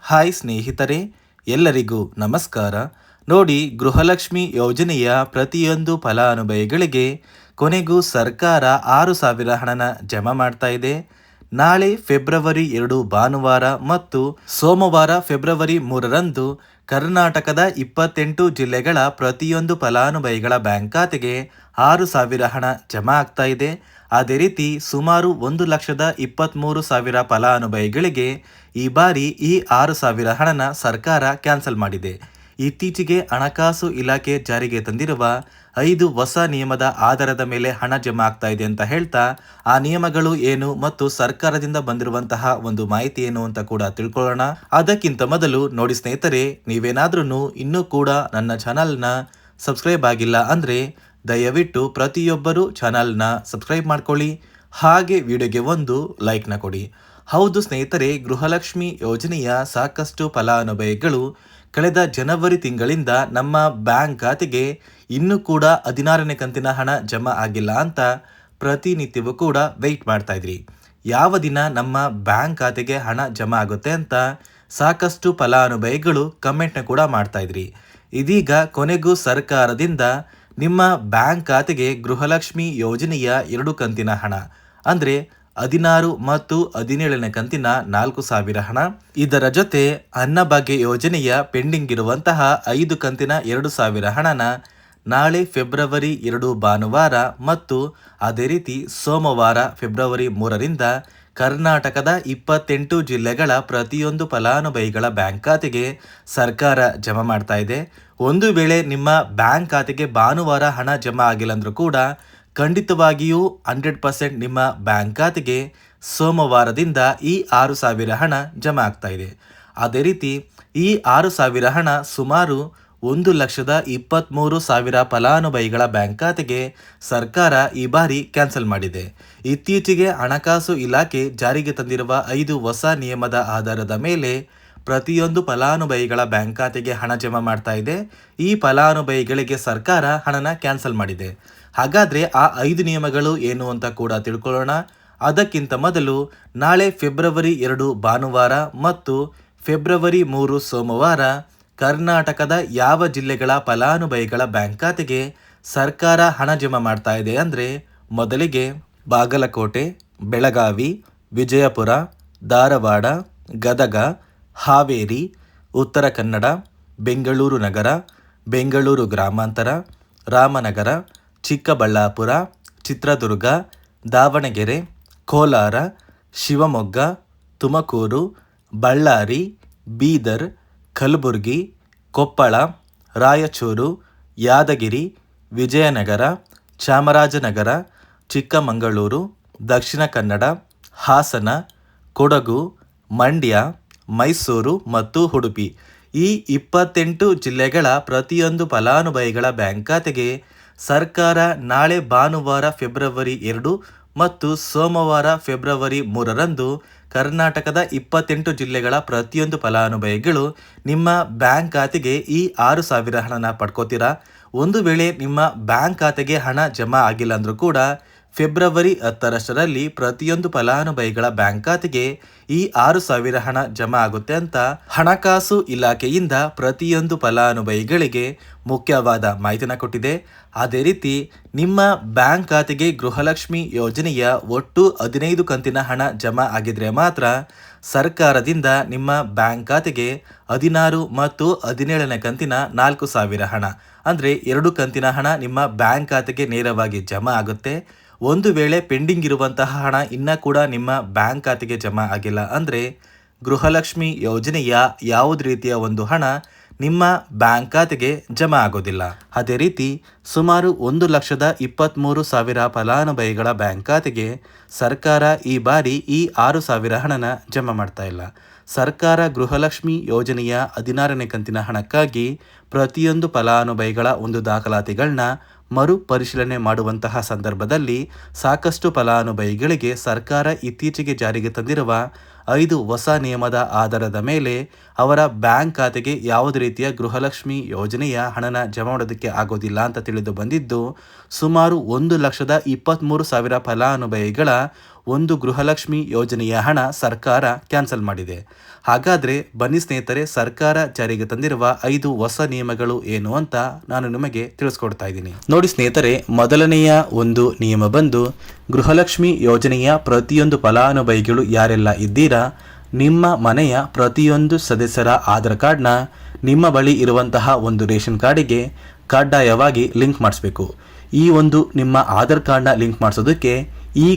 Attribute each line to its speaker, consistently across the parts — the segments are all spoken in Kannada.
Speaker 1: ಹಾಯ್ ಸ್ನೇಹಿತರೆ, ಎಲ್ಲರಿಗೂ ನಮಸ್ಕಾರ. ನೋಡಿ, ಗೃಹಲಕ್ಷ್ಮಿ ಯೋಜನೆಯ ಪ್ರತಿಯೊಂದು ಫಲಾನುಭವಿಗಳಿಗೆ ಕೊನೆಗೂ ಸರ್ಕಾರ 6,000 ಹಣನ ಜಮಾ ಮಾಡ್ತಾ ಇದೆ. ನಾಳೆ ಫೆಬ್ರವರಿ 2 ಭಾನುವಾರ ಮತ್ತು ಸೋಮವಾರ ಫೆಬ್ರವರಿ 3ರಂದು ಕರ್ನಾಟಕದ 28 ಜಿಲ್ಲೆಗಳ ಪ್ರತಿಯೊಂದು ಫಲಾನುಭವಿಗಳ ಬ್ಯಾಂಕ್ ಖಾತೆಗೆ 6,000 ಹಣ ಜಮಾ ಆಗ್ತಾ ಇದೆ. ಅದೇ ರೀತಿ ಸುಮಾರು 1,23,000 ಫಲಾನುಭವಿಗಳಿಗೆ ಈ ಬಾರಿ ಈ 6,000 ಹಣನ ಸರ್ಕಾರ ಕ್ಯಾನ್ಸಲ್ ಮಾಡಿದೆ. ಇತ್ತೀಚೆಗೆ ಹಣಕಾಸು ಇಲಾಖೆ ಜಾರಿಗೆ ತಂದಿರುವ 5 ಹೊಸ ನಿಯಮದ ಆಧಾರದ ಮೇಲೆ ಹಣ ಜಮಾ ಆಗ್ತಾ ಇದೆ ಅಂತ ಹೇಳ್ತಾ, ಆ ನಿಯಮಗಳು ಏನು ಮತ್ತು ಸರ್ಕಾರದಿಂದ ಬಂದಿರುವಂತಹ ಒಂದು ಮಾಹಿತಿ ಏನು ಅಂತ ಕೂಡ ತಿಳ್ಕೊಳ್ಳೋಣ. ಅದಕ್ಕಿಂತ ಮೊದಲು ನೋಡಿ ಸ್ನೇಹಿತರೆ, ನೀವೇನಾದ್ರೂ ಇನ್ನೂ ಕೂಡ ನನ್ನ ಚಾನಲ್ನ ಸಬ್ಸ್ಕ್ರೈಬ್ ಆಗಿಲ್ಲ ಅಂದರೆ ದಯವಿಟ್ಟು ಪ್ರತಿಯೊಬ್ಬರು ಚಾನಲ್ನ ಸಬ್ಸ್ಕ್ರೈಬ್ ಮಾಡ್ಕೊಳ್ಳಿ, ಹಾಗೆ ವಿಡಿಯೋಗೆ ಒಂದು ಲೈಕ್ನ ಕೊಡಿ. ಹೌದು ಸ್ನೇಹಿತರೆ, ಗೃಹಲಕ್ಷ್ಮಿ ಯೋಜನೆಯ ಸಾಕಷ್ಟು ಫಲಾನುಭವಿಗಳು ಕಳೆದ ಜನವರಿ ತಿಂಗಳಿಂದ ನಮ್ಮ ಬ್ಯಾಂಕ್ ಖಾತೆಗೆ ಇನ್ನೂ ಕೂಡ 16ನೇ ಕಂತಿನ ಹಣ ಜಮಾ ಆಗಿಲ್ಲ ಅಂತ ಪ್ರತಿನಿತ್ಯವೂ ಕೂಡ ವೆಯ್ಟ್ ಮಾಡ್ತಾ ಇದ್ರಿ. ಯಾವ ದಿನ ನಮ್ಮ ಬ್ಯಾಂಕ್ ಖಾತೆಗೆ ಹಣ ಜಮಾ ಆಗುತ್ತೆ ಅಂತ ಸಾಕಷ್ಟು ಫಲಾನುಭವಿಗಳು ಕಮೆಂಟ್ನ ಕೂಡ ಮಾಡ್ತಾ ಇದ್ರಿ. ಇದೀಗ ಕೊನೆಗೂ ಸರ್ಕಾರದಿಂದ ನಿಮ್ಮ ಬ್ಯಾಂಕ್ ಖಾತೆಗೆ ಗೃಹಲಕ್ಷ್ಮಿ ಯೋಜನೆಯ 2 ಕಂತಿನ ಹಣ ಅಂದರೆ 16 ಮತ್ತು 17ನೇ ಕಂತಿನ 4,000 ಹಣ, ಇದರ ಜೊತೆ ಅನ್ನಭಾಗ್ಯ ಯೋಜನೆಯ ಪೆಂಡಿಂಗ್ ಇರುವಂತಹ 5 ಕಂತಿನ 2,000 ಹಣನ ನಾಳೆ ಫೆಬ್ರವರಿ 2 ಭಾನುವಾರ ಮತ್ತು ಅದೇ ರೀತಿ ಸೋಮವಾರ ಫೆಬ್ರವರಿ 3ರಿಂದ ಕರ್ನಾಟಕದ 28 ಜಿಲ್ಲೆಗಳ ಪ್ರತಿಯೊಂದು ಫಲಾನುಭವಿಗಳ ಬ್ಯಾಂಕ್ ಖಾತೆಗೆ ಸರ್ಕಾರ ಜಮಾ ಮಾಡ್ತಾ ಇದೆ. ಒಂದು ವೇಳೆ ನಿಮ್ಮ ಬ್ಯಾಂಕ್ ಖಾತೆಗೆ ಭಾನುವಾರ ಹಣ ಜಮಾ ಆಗಿಲ್ಲ ಅಂದ್ರೂ ಕೂಡ ಖಂಡಿತವಾಗಿಯೂ 100% ನಿಮ್ಮ ಬ್ಯಾಂಕ್ ಖಾತೆಗೆ ಸೋಮವಾರದಿಂದ ಈ 6,000 ಹಣ ಜಮಾ ಆಗ್ತಾ ಇದೆ. ಅದೇ ರೀತಿ ಈ 6,000 ಹಣ ಸುಮಾರು 1,23,000 ಫಲಾನುಭವಿಗಳ ಬ್ಯಾಂಕ್ ಖಾತೆಗೆ ಸರ್ಕಾರ ಈ ಬಾರಿ ಕ್ಯಾನ್ಸಲ್ ಮಾಡಿದೆ. ಇತ್ತೀಚೆಗೆ ಹಣಕಾಸು ಇಲಾಖೆ ಜಾರಿಗೆ ತಂದಿರುವ 5 ಹೊಸ ನಿಯಮದ ಆಧಾರದ ಮೇಲೆ ಪ್ರತಿಯೊಂದು ಫಲಾನುಭವಿಗಳ ಬ್ಯಾಂಕ್ ಖಾತೆಗೆ ಹಣ ಜಮಾ ಮಾಡ್ತಾ ಇದೆ. ಈ ಫಲಾನುಭವಿಗಳಿಗೆ ಸರ್ಕಾರ ಹಣನ ಕ್ಯಾನ್ಸಲ್ ಮಾಡಿದೆ. ಹಾಗಾದರೆ ಆ 5 ನಿಯಮಗಳು ಏನು ಅಂತ ಕೂಡ ತಿಳ್ಕೊಳ್ಳೋಣ. ಅದಕ್ಕಿಂತ ಮೊದಲು ನಾಳೆ ಫೆಬ್ರವರಿ 2 ಭಾನುವಾರ ಮತ್ತು ಫೆಬ್ರವರಿ 3 ಸೋಮವಾರ ಕರ್ನಾಟಕದ ಯಾವ ಜಿಲ್ಲೆಗಳ ಫಲಾನುಭವಿಗಳ ಬ್ಯಾಂಕ್ ಖಾತೆಗೆ ಸರ್ಕಾರ ಹಣ ಜಮಾ ಮಾಡ್ತಾ ಇದೆ ಅಂದರೆ, ಮೊದಲಿಗೆ ಬಾಗಲಕೋಟೆ, ಬೆಳಗಾವಿ, ವಿಜಯಪುರ, ಧಾರವಾಡ, ಗದಗ, ಹಾವೇರಿ, ಉತ್ತರ ಕನ್ನಡ, ಬೆಂಗಳೂರು ನಗರ, ಬೆಂಗಳೂರು ಗ್ರಾಮಾಂತರ, ರಾಮನಗರ, ಚಿಕ್ಕಬಳ್ಳಾಪುರ, ಚಿತ್ರದುರ್ಗ, ದಾವಣಗೆರೆ, ಕೋಲಾರ, ಶಿವಮೊಗ್ಗ, ತುಮಕೂರು, ಬಳ್ಳಾರಿ, ಬೀದರ್, ಕಲಬುರಗಿ, ಕೊಪ್ಪಳ, ರಾಯಚೂರು, ಯಾದಗಿರಿ, ವಿಜಯನಗರ, ಚಾಮರಾಜನಗರ, ಚಿಕ್ಕಮಗಳೂರು, ದಕ್ಷಿಣ ಕನ್ನಡ, ಹಾಸನ, ಕೊಡಗು, ಮಂಡ್ಯ, ಮೈಸೂರು ಮತ್ತು ಉಡುಪಿ ಈ 28 ಜಿಲ್ಲೆಗಳ ಪ್ರತಿಯೊಂದು ಫಲಾನುಭವಿಗಳ ಬ್ಯಾಂಕ್ ಖಾತೆಗೆ ಸರ್ಕಾರ ನಾಳೆ ಭಾನುವಾರ ಫೆಬ್ರವರಿ 2 ಮತ್ತು ಸೋಮವಾರ ಫೆಬ್ರವರಿ 3ರಂದು ಕರ್ನಾಟಕದ 28 ಜಿಲ್ಲೆಗಳ ಪ್ರತಿಯೊಂದು ಫಲಾನುಭವಿಗಳು ನಿಮ್ಮ ಬ್ಯಾಂಕ್ ಖಾತೆಗೆ ಈ 6,000 ಹಣನ ಪಡ್ಕೋತೀರಾ. ಒಂದು ವೇಳೆ ನಿಮ್ಮ ಬ್ಯಾಂಕ್ ಖಾತೆಗೆ ಹಣ ಜಮಾ ಆಗಿಲ್ಲ ಅಂದರೂ ಕೂಡ ಫೆಬ್ರವರಿ 10ರಷ್ಟರಲ್ಲಿ ಪ್ರತಿಯೊಂದು ಫಲಾನುಭವಿಗಳ ಬ್ಯಾಂಕ್ ಖಾತೆಗೆ ಈ 6,000 ಹಣ ಜಮಾ ಆಗುತ್ತೆ ಅಂತ ಹಣಕಾಸು ಇಲಾಖೆಯಿಂದ ಪ್ರತಿಯೊಂದು ಫಲಾನುಭವಿಗಳಿಗೆ ಮುಖ್ಯವಾದ ಮಾಹಿತಿನ ಕೊಟ್ಟಿದೆ. ಅದೇ ರೀತಿ ನಿಮ್ಮ ಬ್ಯಾಂಕ್ ಖಾತೆಗೆ ಗೃಹಲಕ್ಷ್ಮಿ ಯೋಜನೆಯ ಒಟ್ಟು 15 ಕಂತಿನ ಹಣ ಜಮಾ ಆಗಿದ್ರೆ ಮಾತ್ರ ಸರ್ಕಾರದಿಂದ ನಿಮ್ಮ ಬ್ಯಾಂಕ್ ಖಾತೆಗೆ 16 ಮತ್ತು 17ನೇ ಕಂತಿನ 4,000 ಹಣ ಅಂದರೆ 2 ಕಂತಿನ ಹಣ ನಿಮ್ಮ ಬ್ಯಾಂಕ್ ಖಾತೆಗೆ ನೇರವಾಗಿ ಜಮಾ ಆಗುತ್ತೆ. ಒಂದು ವೇಳೆ ಪೆಂಡಿಂಗ್ ಇರುವಂತಹ ಹಣ ಇನ್ನೂ ಕೂಡ ನಿಮ್ಮ ಬ್ಯಾಂಕ್ ಖಾತೆಗೆ ಜಮಾ ಆಗಿಲ್ಲ ಅಂದರೆ ಗೃಹಲಕ್ಷ್ಮಿ ಯೋಜನೆಯ ಯಾವುದೇ ರೀತಿಯ ಒಂದು ಹಣ ನಿಮ್ಮ ಬ್ಯಾಂಕ್ ಖಾತೆಗೆ ಜಮಾ ಆಗೋದಿಲ್ಲ. ಅದೇ ರೀತಿ ಸುಮಾರು 1,23,000 ಫಲಾನುಭವಿಗಳ ಬ್ಯಾಂಕ್ ಖಾತೆಗೆ ಸರ್ಕಾರ ಈ ಬಾರಿ ಈ 6,000 ಹಣನ ಜಮಾ ಮಾಡ್ತಾ ಇಲ್ಲ. ಸರ್ಕಾರ ಗೃಹಲಕ್ಷ್ಮಿ ಯೋಜನೆಯ 16ನೇ ಕಂತಿನ ಹಣಕ್ಕಾಗಿ ಪ್ರತಿಯೊಂದು ಫಲಾನುಭವಿಗಳ ಒಂದು ದಾಖಲಾತಿಗಳನ್ನ ಮರು ಪರಿಶೀಲನೆ ಮಾಡುವಂತಹ ಸಂದರ್ಭದಲ್ಲಿ ಸಾಕಷ್ಟು ಫಲಾನುಭವಿಗಳಿಗೆ ಸರ್ಕಾರ ಇತ್ತೀಚೆಗೆ ಜಾರಿಗೆ ತಂದಿರುವ 5 ಹೊಸ ನಿಯಮದ ಆಧಾರದ ಮೇಲೆ ಅವರ ಬ್ಯಾಂಕ್ ಖಾತೆಗೆ ಯಾವುದೇ ರೀತಿಯ ಗೃಹಲಕ್ಷ್ಮಿ ಯೋಜನೆಯ ಹಣನ ಜಮಾ ಮಾಡೋದಕ್ಕೆ ಆಗೋದಿಲ್ಲ ಅಂತ ತಿಳಿದು ಬಂದಿದ್ದು, ಸುಮಾರು 1,23,000 ಫಲಾನುಭವಿಗಳ ಒಂದು ಗೃಹಲಕ್ಷ್ಮಿ ಯೋಜನೆಯ ಹಣ ಸರ್ಕಾರ ಕ್ಯಾನ್ಸಲ್ ಮಾಡಿದೆ. ಹಾಗಾದರೆ ಬನ್ನಿ ಸ್ನೇಹಿತರೆ, ಸರ್ಕಾರ ಜಾರಿಗೆ ತಂದಿರುವ 5 ಹೊಸ ನಿಯಮಗಳು ಏನು ಅಂತ ನಾನು ನಿಮಗೆ ತಿಳಿಸ್ಕೊಡ್ತಾ ಇದ್ದೀನಿ. ನೋಡಿ ಸ್ನೇಹಿತರೆ, ಮೊದಲನೆಯ ಒಂದು ನಿಯಮ ಬಂದು ಗೃಹಲಕ್ಷ್ಮಿ ಯೋಜನೆಯ ಪ್ರತಿಯೊಂದು ಫಲಾನುಭವಿಗಳು ಯಾರೆಲ್ಲ ಇದ್ದೀರಾ, ನಿಮ್ಮ ಮನೆಯ ಪ್ರತಿಯೊಂದು ಸದಸ್ಯರ ಆಧಾರ್ ಕಾರ್ಡ್ನ ನಿಮ್ಮ ಬಳಿ ಇರುವಂತಹ ಒಂದು ರೇಷನ್ ಕಾರ್ಡಿಗೆ ಕಡ್ಡಾಯವಾಗಿ ಲಿಂಕ್ ಮಾಡಿಸ್ಬೇಕು. ಈ ಒಂದು ನಿಮ್ಮ ಆಧಾರ್ ಕಾರ್ಡ್ನ ಲಿಂಕ್ ಮಾಡಿಸೋದಕ್ಕೆ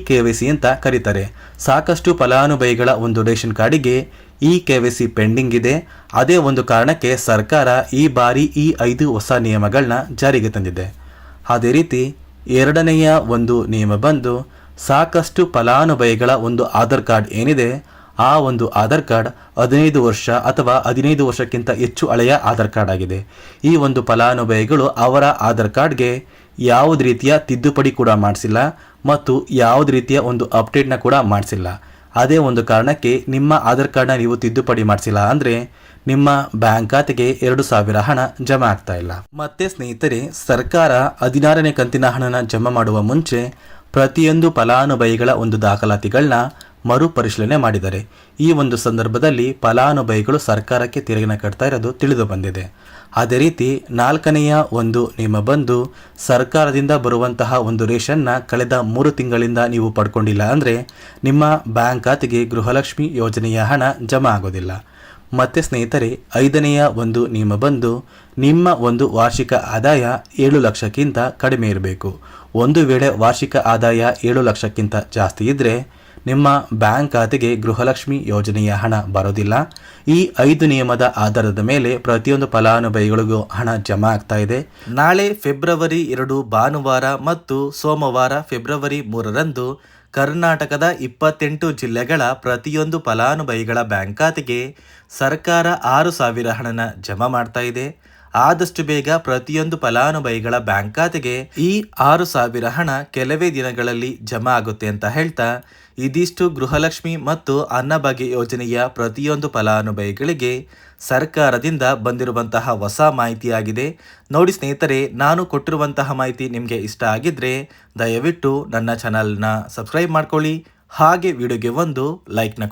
Speaker 1: KYC ಅಂತ ಕರೀತಾರೆ. ಸಾಕಷ್ಟು ಫಲಾನುಭವಿಗಳ ಒಂದು ರೇಷನ್ ಕಾರ್ಡಿಗೆ KYC ಪೆಂಡಿಂಗ್ ಇದೆ. ಅದೇ ಒಂದು ಕಾರಣಕ್ಕೆ ಸರ್ಕಾರ ಈ ಬಾರಿ ಈ 5 ಹೊಸ ನಿಯಮಗಳನ್ನ ಜಾರಿಗೆ ತಂದಿದೆ. ಅದೇ ರೀತಿ ಎರಡನೆಯ ಒಂದು ನಿಯಮ ಬಂದು ಸಾಕಷ್ಟು ಫಲಾನುಭವಿಗಳ ಒಂದು ಆಧಾರ್ ಕಾರ್ಡ್ ಏನಿದೆ, ಆ ಒಂದು ಆಧಾರ್ ಕಾರ್ಡ್ 15 ವರ್ಷ ಅಥವಾ 15 ವರ್ಷಕ್ಕಿಂತ ಹೆಚ್ಚು ಹಳೆಯ ಆಧಾರ್ ಕಾರ್ಡ್ ಆಗಿದೆ. ಈ ಒಂದು ಫಲಾನುಭವಿಗಳು ಅವರ ಆಧಾರ್ ಕಾರ್ಡ್ಗೆ ಯಾವುದೇ ರೀತಿಯ ತಿದ್ದುಪಡಿ ಕೂಡ ಮಾಡಿಸಿಲ್ಲ ಮತ್ತು ಯಾವುದೇ ರೀತಿಯ ಒಂದು ಅಪ್ಡೇಟ್ನ ಕೂಡ ಮಾಡಿಸಿಲ್ಲ. ಅದೇ ಒಂದು ಕಾರಣಕ್ಕೆ ನಿಮ್ಮ ಆಧಾರ್ ಕಾರ್ಡ್ನ ನೀವು ತಿದ್ದುಪಡಿ ಮಾಡಿಸಿಲ್ಲ ಅಂದರೆ ನಿಮ್ಮ ಬ್ಯಾಂಕ್ ಖಾತೆಗೆ 2,000 ಹಣ ಜಮಾ ಆಗ್ತಾ ಇಲ್ಲ. ಮತ್ತೆ ಸ್ನೇಹಿತರೆ, ಸರ್ಕಾರ 16ನೇ ಕಂತಿನ ಹಣನ ಜಮಾ ಮಾಡುವ ಮುಂಚೆ ಪ್ರತಿಯೊಂದು ಫಲಾನುಭವಿಗಳ ಒಂದು ದಾಖಲಾತಿಗಳನ್ನ ಮರುಪರಿಶೀಲನೆ ಮಾಡಿದ್ದಾರೆ. ಈ ಒಂದು ಸಂದರ್ಭದಲ್ಲಿ ಫಲಾನುಭವಿಗಳು ಸರ್ಕಾರಕ್ಕೆ ತೆರಿಗೆನ ಕಟ್ತಾ ಇರೋದು ತಿಳಿದು ಬಂದಿದೆ. ಅದೇ ರೀತಿ 4ನೆಯ ಒಂದು ನಿಯಮ ಬಂದು ಸರ್ಕಾರದಿಂದ ಬರುವಂತಹ ಒಂದು ರೇಷನ್ನ ಕಳೆದ 3 ತಿಂಗಳಿಂದ ನೀವು ಪಡ್ಕೊಂಡಿಲ್ಲ ಅಂದರೆ ನಿಮ್ಮ ಬ್ಯಾಂಕ್ ಖಾತೆಗೆ ಗೃಹಲಕ್ಷ್ಮಿ ಯೋಜನೆಯ ಹಣ ಜಮಾ ಆಗೋದಿಲ್ಲ. ಮತ್ತು ಸ್ನೇಹಿತರೆ, 5ನೆಯ ಒಂದು ನಿಯಮ ಬಂದು ನಿಮ್ಮ ಒಂದು ವಾರ್ಷಿಕ ಆದಾಯ 7 ಲಕ್ಷಕ್ಕಿಂತ ಕಡಿಮೆ ಇರಬೇಕು. ಒಂದು ವೇಳೆ ವಾರ್ಷಿಕ ಆದಾಯ 7 ಲಕ್ಷಕ್ಕಿಂತ ಜಾಸ್ತಿ ಇದ್ದರೆ ನಿಮ್ಮ ಬ್ಯಾಂಕ್ ಖಾತೆಗೆ ಗೃಹಲಕ್ಷ್ಮಿ ಯೋಜನೆಯ ಹಣ ಬರೋದಿಲ್ಲ. ಈ 5 ನಿಯಮದ ಆಧಾರದ ಮೇಲೆ ಪ್ರತಿಯೊಂದು ಫಲಾನುಭವಿಗಳಿಗೂ ಹಣ ಜಮಾ ಆಗ್ತಾ ಇದೆ. ನಾಳೆ ಫೆಬ್ರವರಿ 2 ಭಾನುವಾರ ಮತ್ತು ಸೋಮವಾರ ಫೆಬ್ರವರಿ 3ರಂದು ಕರ್ನಾಟಕದ 28 ಜಿಲ್ಲೆಗಳ ಪ್ರತಿಯೊಂದು ಫಲಾನುಭವಿಗಳ ಬ್ಯಾಂಕ್ ಖಾತೆಗೆ ಸರ್ಕಾರ 6,000 ಹಣನ ಜಮಾ ಮಾಡ್ತಾ ಇದೆ. ಆದಷ್ಟು ಬೇಗ ಪ್ರತಿಯೊಂದು ಫಲಾನುಭವಿಗಳ ಬ್ಯಾಂಕ್ ಖಾತೆಗೆ ಈ 6,000 ಹಣ ಕೆಲವೇ ದಿನಗಳಲ್ಲಿ ಜಮಾ ಆಗುತ್ತೆ ಅಂತ ಹೇಳ್ತಾ, ಇದಿಷ್ಟು ಗೃಹಲಕ್ಷ್ಮಿ ಮತ್ತು ಅನ್ನಭಾಗ್ಯ ಯೋಜನೆಯ ಪ್ರತಿಯೊಂದು ಫಲಾನುಭವಿಗಳಿಗೆ ಸರ್ಕಾರದಿಂದ ಬಂದಿರುವಂತಹ ಹೊಸ ಮಾಹಿತಿಯಾಗಿದೆ. ನೋಡಿ ಸ್ನೇಹಿತರೆ, ನಾನು ಕೊಟ್ಟಿರುವಂತಹ ಮಾಹಿತಿ ನಿಮಗೆ ಇಷ್ಟ ಆಗಿದ್ರೆ ದಯವಿಟ್ಟು ನನ್ನ ಚಾನಲ್ನ ಸಬ್ಸ್ಕ್ರೈಬ್ ಮಾಡ್ಕೊಳ್ಳಿ. ಹಾಗೆ ವಿಡಿಯೋಗೆ ಒಂದು ಲೈಕ್ನ